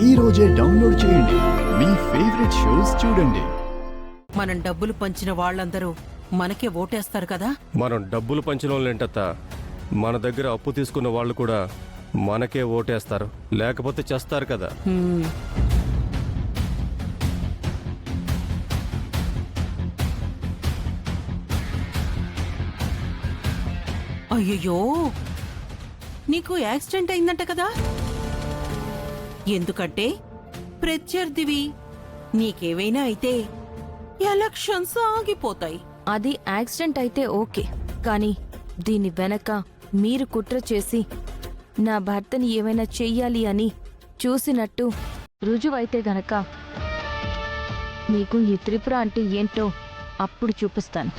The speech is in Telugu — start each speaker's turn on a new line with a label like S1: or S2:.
S1: ఈ రోజే డౌన్లోడ్ చేయండి. మీ ఫేవరెట్ షోస్ చూడండి.
S2: మనం డబ్బులు పంచిన వాళ్ళందరూ మనకే ఓటేస్తారు కదా.
S3: మనం డబ్బులు పంచినోళ్ళేంటత్తా, మన దగ్గర అప్పు తీసుకున్న వాళ్ళు కూడా మనకే ఓటేస్తారు, లేకపోతే చేస్తారు కదా.
S2: అయ్యయ్యో, నీకు యాక్సిడెంట్ అయిందంట కదా. ఎందుకంటే ప్రత్యర్థివి. నీకేవైనా అయితే ఎలక్షన్స్ ఆగిపోతాయి.
S4: అది యాక్సిడెంట్ అయితే ఓకే, కానీ దీని వెనక మీరు కుట్ర చేసి నా భర్తని ఏమైనా చెయ్యాలి అని చూసినట్టు రుజువైతే గనక మీకు ఈ త్రిపుర అంటే ఏంటో అప్పుడు చూపిస్తాను.